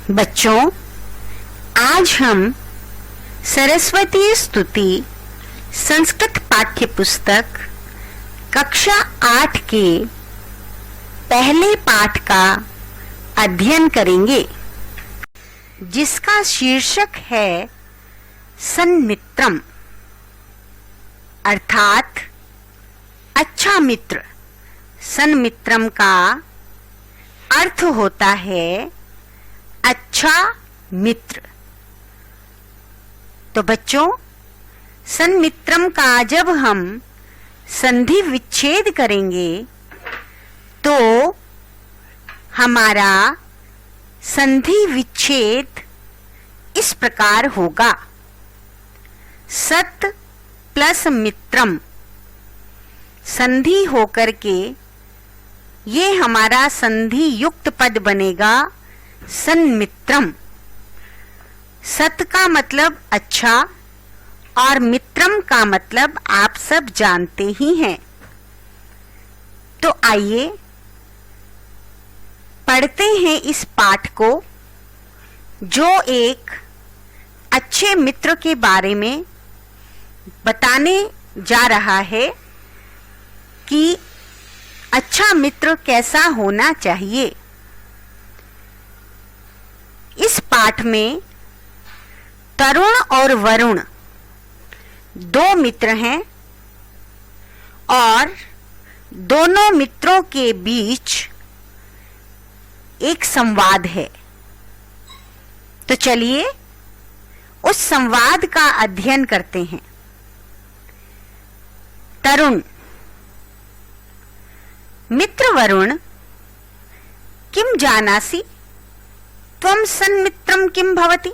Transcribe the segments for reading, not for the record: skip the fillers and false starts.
बच्चों, आज हम सरस्वती स्तुति संस्कृत पाठ्य पुस्तक कक्षा 8 के पहले पाठ का अध्ययन करेंगे, जिसका शीर्षक है सन्मित्रम, अर्थात अच्छा मित्र। सन्मित्रम का अर्थ होता है अच्छा मित्र। तो बच्चों, सन्मित्रम का जब हम संधि विच्छेद करेंगे तो हमारा संधि विच्छेद इस प्रकार होगा। सत प्लस मित्रम संधि होकर के ये हमारा संधि युक्त पद बनेगा सन्मित्रम। सत का मतलब अच्छा और मित्रम का मतलब आप सब जानते ही हैं। तो आइए पढ़ते हैं इस पाठ को, जो एक अच्छे मित्र के बारे में बताने जा रहा है कि अच्छा मित्र कैसा होना चाहिए। इस पाठ में तरुण और वरुण दो मित्र हैं और दोनों मित्रों के बीच एक संवाद है। तो चलिए उस संवाद का अध्ययन करते हैं। तरुण: मित्र वरुण, किम जानासि त्वं सन्मित्रं किम भवति।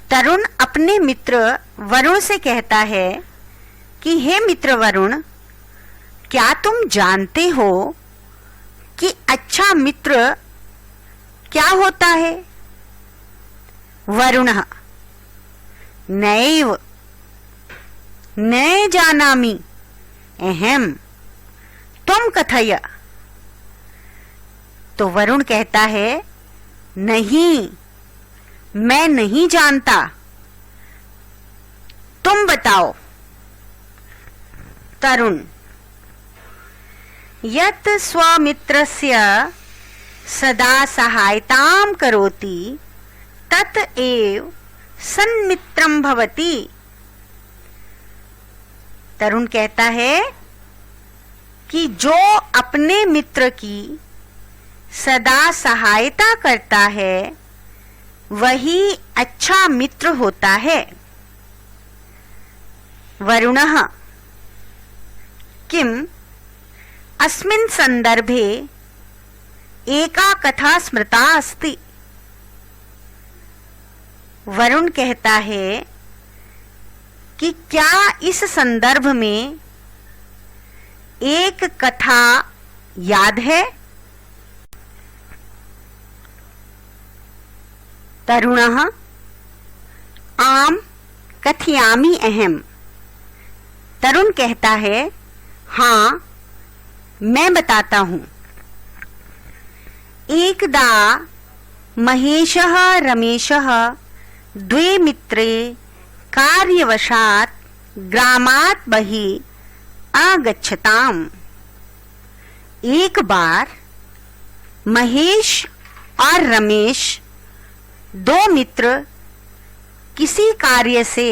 तरुण अपने मित्र वरुण से कहता है कि हे मित्र वरुण, क्या तुम जानते हो कि अच्छा मित्र क्या होता है। वरुणः: नैव न जानामि अहम् त्वं कथय। तो वरुण कहता है, नहीं, मैं नहीं जानता, तुम बताओ। तरुण: यत् स्वमित्रस्य सदा सहायतां करोति तत् एव सन्मित्रं भवति। तरुण कहता है कि जो अपने मित्र की सदा सहायता करता है वही अच्छा मित्र होता है। वरुणः: किम अस्मिन् संदर्भे एका कथा स्मृता अस्ति। वरुण कहता है कि क्या इस संदर्भ में एक कथा याद है। तरुणः: आम कथयामि अहम्। तरुण कहता है, हाँ, मैं बताता हूँ। एकदा महेशः रमेशः द्वे मित्रे कार्यवशात् ग्रामात् बहिः आगच्छताम्। एक बार महेश और रमेश दो मित्र किसी कार्य से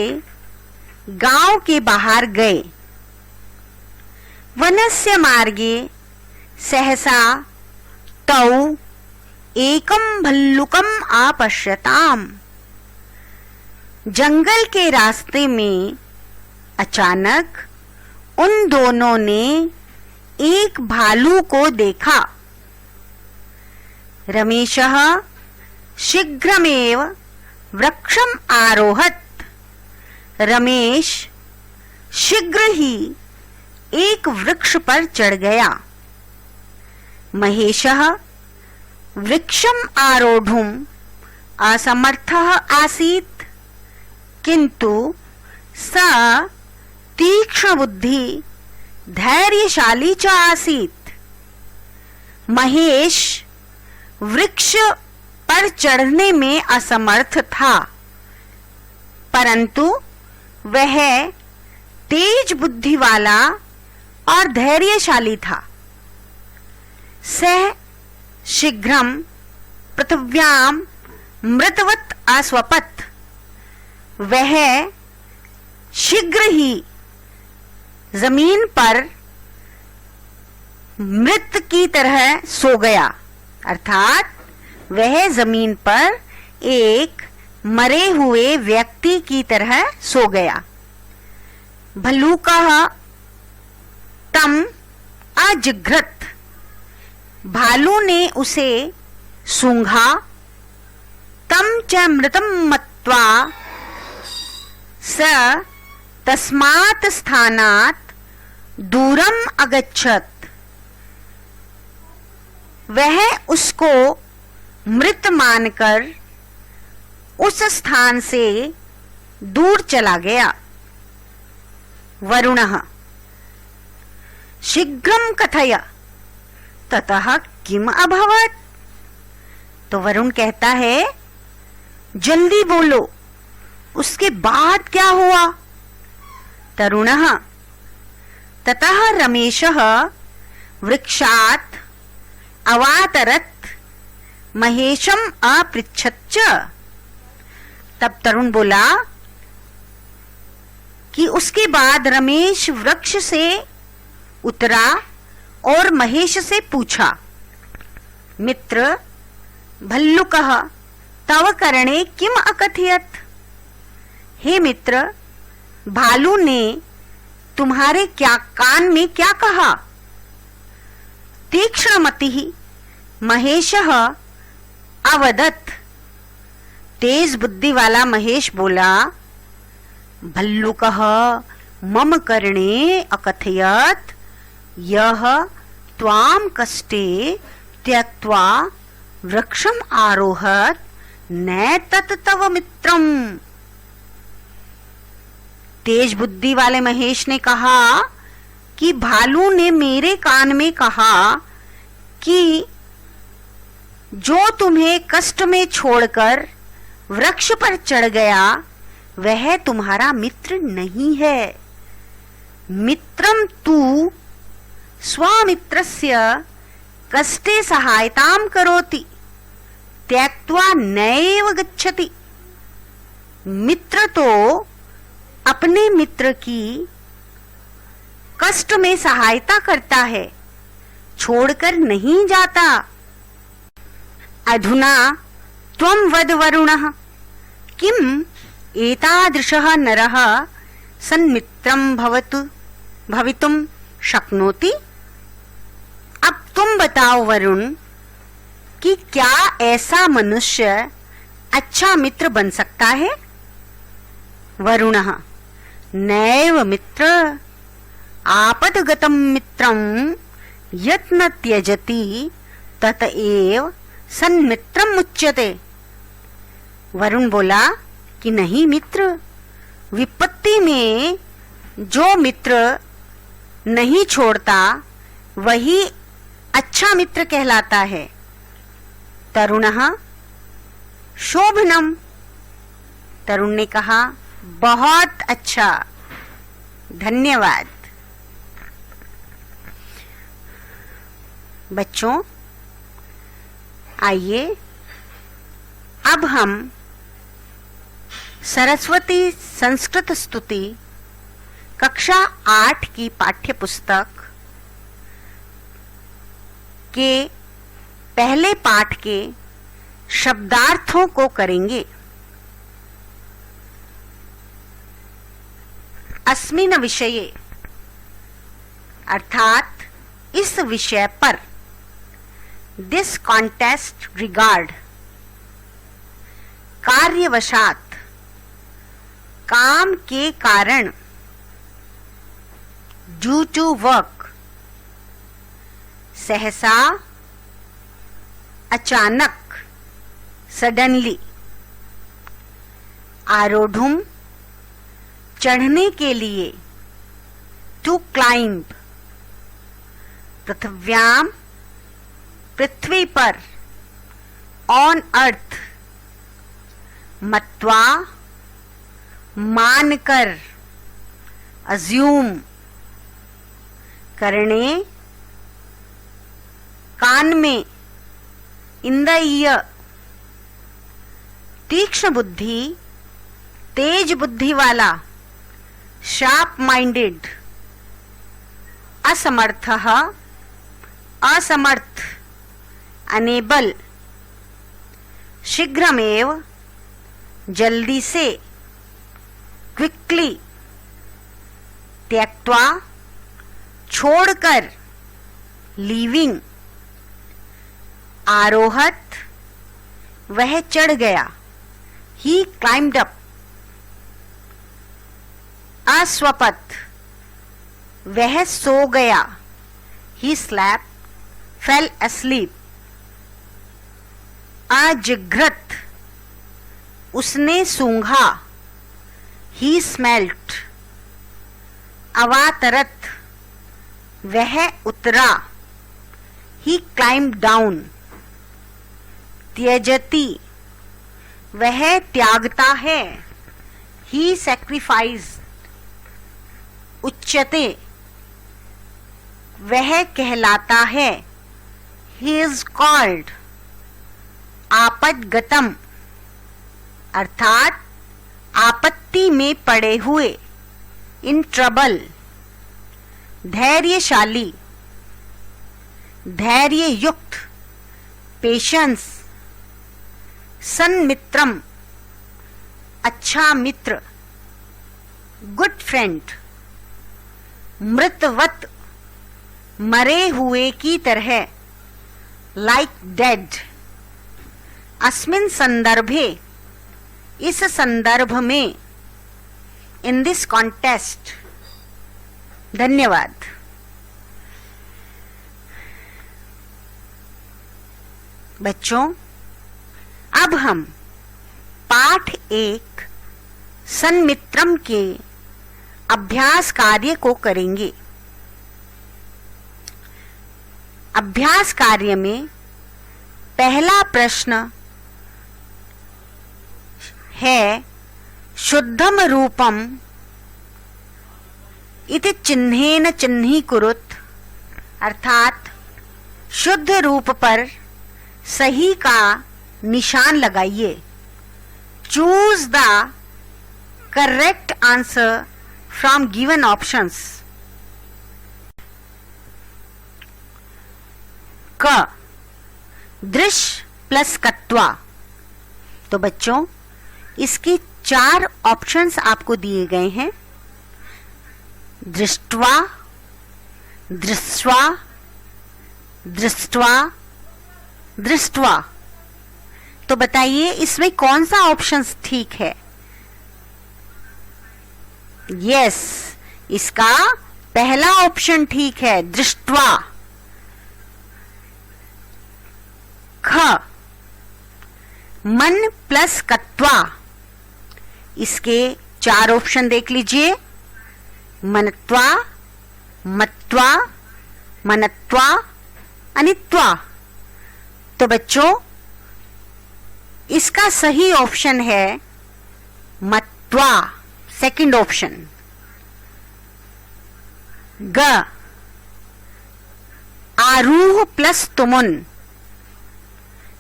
गांव के बाहर गए। वनस्य मार्गे सहसा तौ एकं भल्लुकम् आपश्यताम्। जंगल के रास्ते में अचानक उन दोनों ने एक भालू को देखा। रमेशः शीघ्रमेव वृक्षम आरोहत। रमेश शीघ्र ही एक वृक्ष पर चढ़ गया। महेशः वृक्षम आरोढुम असमर्थः आसीत्, किंतु स तीक्ष्ण बुद्धि धैर्यशाली च आसीत्। महेश वृक्ष पर चढ़ने में असमर्थ था, परंतु वह तेज बुद्धि वाला और धैर्यशाली था। सह शीघ्रम पृथिव्याम मृतवत अस्वपत्, वह शीघ्र ही जमीन पर मृत की तरह सो गया, अर्थात वह जमीन पर एक मरे हुए व्यक्ति की तरह सो गया। भल्लूकः तम अजिघ्रत, भालू ने उसे सूंघा। तम च मृतम मत्वा स तस्मात् स्थानात् दूरम अगच्छत, वह उसको मृत मानकर उस स्थान से दूर चला गया। वरुणः शीघ्रं कथय ततः किम अभवत्, तो वरुण कहता है जल्दी बोलो, उसके बाद क्या हुआ। तरुणः ततः रमेशः वृक्षात् अवातरत् महेशम अपृच्छच्च, तब तरुण बोला कि उसके बाद रमेश वृक्ष से उतरा और महेश से पूछा, मित्र भल्लुकः तव करणे किम अकथयत्, हे मित्र भालू ने तुम्हारे क्या कान में क्या कहा। तीक्ष्णमतिः महेशः अवदत्, तेज बुद्धि वाला महेश बोला, भल्लुकः मम कर्णे अकथयत् यह त्वाम कष्टे त्यक्त्वा वृक्षम आरोहत न तत् तव मित्रम। तेज बुद्धि वाले महेश ने कहा कि भालू ने मेरे कान में कहा कि जो तुम्हें कष्ट में छोड़कर वृक्ष पर चढ़ गया वह तुम्हारा मित्र नहीं है। मित्रम तू स्वमित्रस्य कष्टे सहायतां करोति त्यक्त्वा नैव गच्छति, मित्र तो अपने मित्र की कष्ट में सहायता करता है, छोड़कर नहीं जाता। अधुना त्वं वद वरुणः किम एतादृशः नरः सन्मित्रं भवितुं शक्नोति। अब तुम बताओ वरुण कि क्या ऐसा मनुष्य अच्छा मित्र बन सकता है। वरुणः नैव मित्र आपदगतं मित्रं यत् न त्यजति तत एव सन्मित्रम् उच्यते। वरुण बोला कि नहीं मित्र, विपत्ति में जो मित्र नहीं छोड़ता वही अच्छा मित्र कहलाता है। तरुणः शोभनम, तरुण ने कहा बहुत अच्छा, धन्यवाद। बच्चों आइए अब हम सरस्वती संस्कृत स्तुति कक्षा 8 की पाठ्य पुस्तक के पहले पाठ के शब्दार्थों को करेंगे। अस्मिन् विषये अर्थात इस विषय पर, दिस कॉन्टेस्ट रिगार्ड कार्यवशात, काम के कारण, ड्यू टू वर्क, सहसा, अचानक, सडनली, आरोढ़ुम, चढ़ने के लिए, टू क्लाइंब, पृथिव्याम, पृथ्वी पर, ऑन अर्थ, मत्वा मानकर, अज्यूम, करने, कान में, इन द ईयर, तीक्ष्ण बुद्धि, तेज बुद्धि वाला, शार्प माइंडेड, असमर्थः, असमर्थ, अनेबल, शीघ्रमेव, जल्दी से, क्विकली, त्यक्त्वा, छोड़कर, लीविंग, आरोहत, वह चढ़ गया, ही क्लाइम्ड अप, अस्वपत, वह सो गया, ही स्लैप, फेल asleep, अजिघ्रत, उसने सूंघा, ही स्मेल्ट, अवातरत, वह उतरा, ही क्लाइम्ब डाउन, त्यजति, वह त्यागता है, ही सैक्रिफाइस, उच्यते, वह कहलाता है, ही इज कॉल्ड, आपदगतम, अर्थात आपत्ति में पड़े हुए, इन ट्रबल, धैर्यशाली, धैर्य युक्त, पेशेंस, सन्मित्रम, अच्छा मित्र, गुड फ्रेंड, मृतवत, मरे हुए की तरह, लाइक डेड, अस्मिन संदर्भे, इस संदर्भ में, इन दिस कॉन्टेस्ट। धन्यवाद। बच्चों, अब हम पाठ 1 सन्मित्रम के अभ्यास कार्य को करेंगे। अभ्यास कार्य में पहला प्रश्न है शुद्धम रूपम इति चिन्हेन चिन्हीकुरुत, अर्थात शुद्ध रूप पर सही का निशान लगाइए। Choose the correct answer from given options. क, दृश्य प्लस कत्वा। तो बच्चों, इसके 4 ऑप्शंस आपको दिए गए हैं। दृष्ट्वा, दृष्ट्वा, दृष्ट्वा, दृष्ट्वा। तो बताइए इसमें कौन सा ऑप्शन ठीक है? यस, इसका पहला ऑप्शन ठीक है, दृष्ट्वा। ख, मन प्लस कत्वा। इसके 4 ऑप्शन देख लीजिए। मनत्वा, मत्वा, मनत्वा, अनित्वा। तो बच्चों, इसका सही ऑप्शन है मत्वा, सेकंड ऑप्शन। ग, आरूह प्लस तुमुन।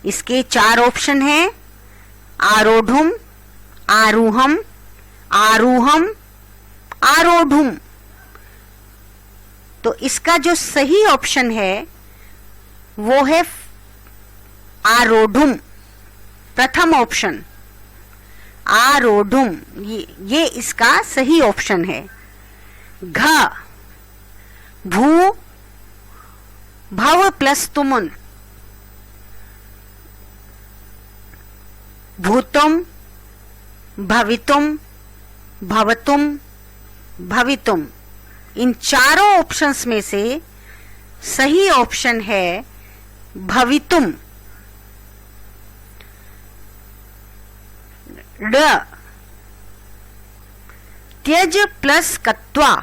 इसके 4 ऑप्शन हैं, आरोढ़ुम, आरूहम, आरूहम, आरोढ़ुम। तो इसका जो सही ऑप्शन है वो है आरोढ़ुम, प्रथम ऑप्शन, आरोढ़ुम। ये इसका सही ऑप्शन है। घ, भू, भव प्लस तुमुन। भूतुम, भवितुम, भवतुम, भवितुम। इन 4 ऑप्शंस में से सही ऑप्शन है भवितुम। ड, त्यज प्लस कत्वा।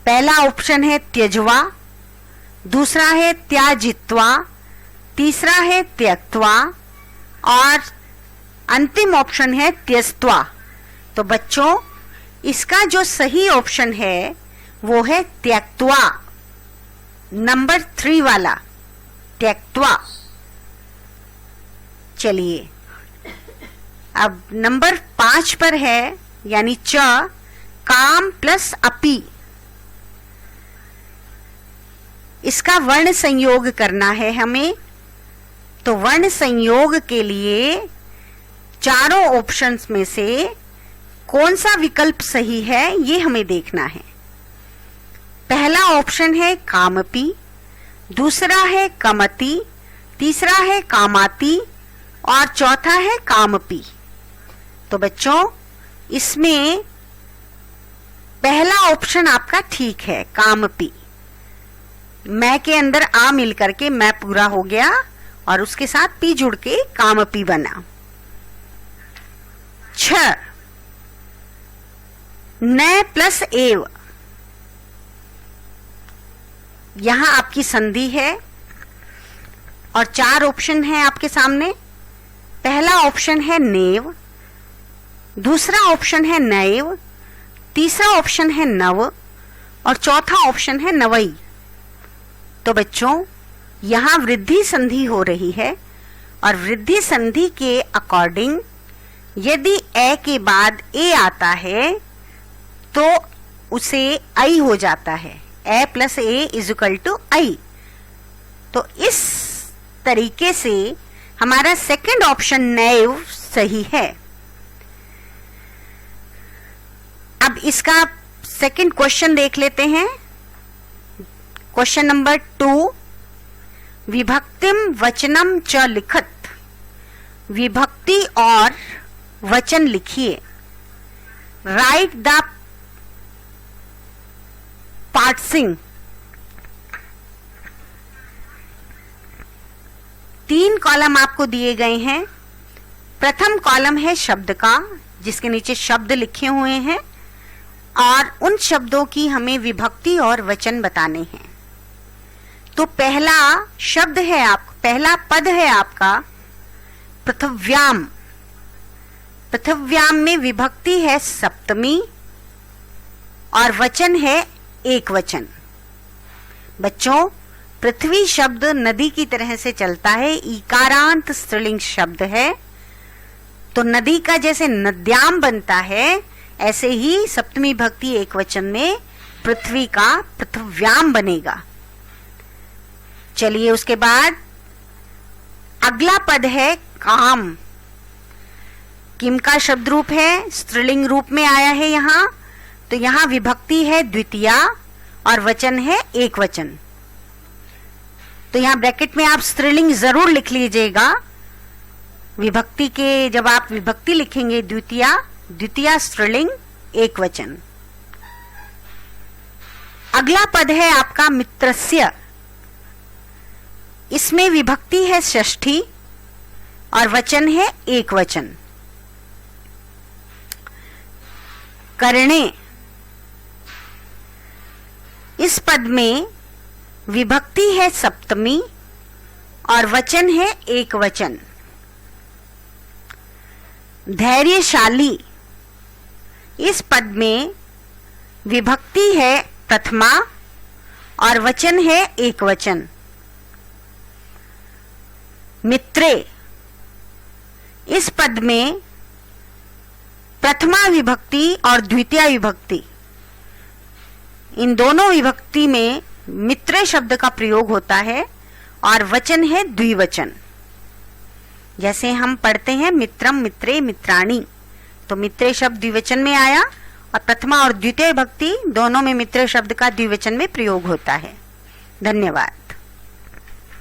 पहला ऑप्शन है त्यजवा, दूसरा है त्याजित्वा, तीसरा है त्यक्त्वा और अंतिम ऑप्शन है त्यक्त्वा। तो बच्चों इसका जो सही ऑप्शन है वो है त्यक्त्वा, नंबर 3 वाला त्यक्त्वा। चलिए अब नंबर 5 पर है यानी च, काम प्लस अपि। इसका वर्ण संयोग करना है हमें। तो वर्ण संयोग के लिए चारों ऑप्शंस में से कौन सा विकल्प सही है ये हमें देखना है। पहला ऑप्शन है कामपि, दूसरा है कमति, तीसरा है कामाति और चौथा है कामपि। तो बच्चों इसमें पहला ऑप्शन आपका ठीक है, कामपि। मैं के अंदर आ मिलकर के मैं पूरा हो गया और उसके साथ पी जुड़ के कामपि बना। 6 न प्लस एव, यहां आपकी संधि है और 4 ऑप्शन है आपके सामने। पहला ऑप्शन है नेव, दूसरा ऑप्शन है नैव, तीसरा ऑप्शन है नव और चौथा ऑप्शन है नवई। तो बच्चों यहां वृद्धि संधि हो रही है और वृद्धि संधि के अकॉर्डिंग यदि ए के बाद ए आता है तो उसे आई हो जाता है, A plus A is equal to I. तो इस तरीके से हमारा सेकंड ऑप्शन नैव सही है। अब इसका सेकंड क्वेश्चन देख लेते हैं। क्वेश्चन नंबर 2, विभक्तिम वचनम च लिखत। विभक्ति और वचन लिखिए। Right the पार्ट्सिंग। 3 कॉलम आपको दिए गए हैं। प्रथम कॉलम है शब्द का, जिसके नीचे शब्द लिखे हुए हैं और उन शब्दों की हमें विभक्ति और वचन बताने हैं। तो पहला शब्द है पहला पद है आपका पृथिव्याम। पृथिव्याम में विभक्ति है सप्तमी और वचन है एक वचन। बच्चों पृथ्वी शब्द नदी की तरह से चलता है, इकारांत स्त्रीलिंग शब्द है। तो नदी का जैसे नद्याम बनता है ऐसे ही सप्तमी भक्ति एक वचन में पृथ्वी का पृथिव्याम बनेगा। चलिए उसके बाद अगला पद है काम। किम का शब्द रूप है, स्त्रीलिंग रूप में आया है यहाँ। तो यहाँ विभक्ति है द्वितीया और वचन है एक वचन। तो यहाँ ब्रैकेट में आप स्त्रीलिंग जरूर लिख लीजिएगा। विभक्ति के जब आप विभक्ति लिखेंगे द्वितीया, द्वितीया स्त्रीलिंग एक वचन। अगला पद है आपका मित्रस्य। इसमें विभक्ति है षष्ठी और वचन है एक वचन। करणे, इस पद में विभक्ति है सप्तमी और वचन है एक वचन। धैर्यशाली, इस पद में विभक्ति है प्रथमा और वचन है एक वचन। मित्रे, इस पद में प्रथमा विभक्ति और द्वितीय विभक्ति, इन दोनों विभक्ति में मित्रे शब्द का प्रयोग होता है और वचन है द्विवचन। जैसे हम पढ़ते हैं मित्रम, मित्रे, मित्राणी, तो मित्रे शब्द द्विवचन में आया और प्रथमा और द्वितीय विभक्ति दोनों में मित्रे शब्द का द्विवचन में प्रयोग होता है। धन्यवाद।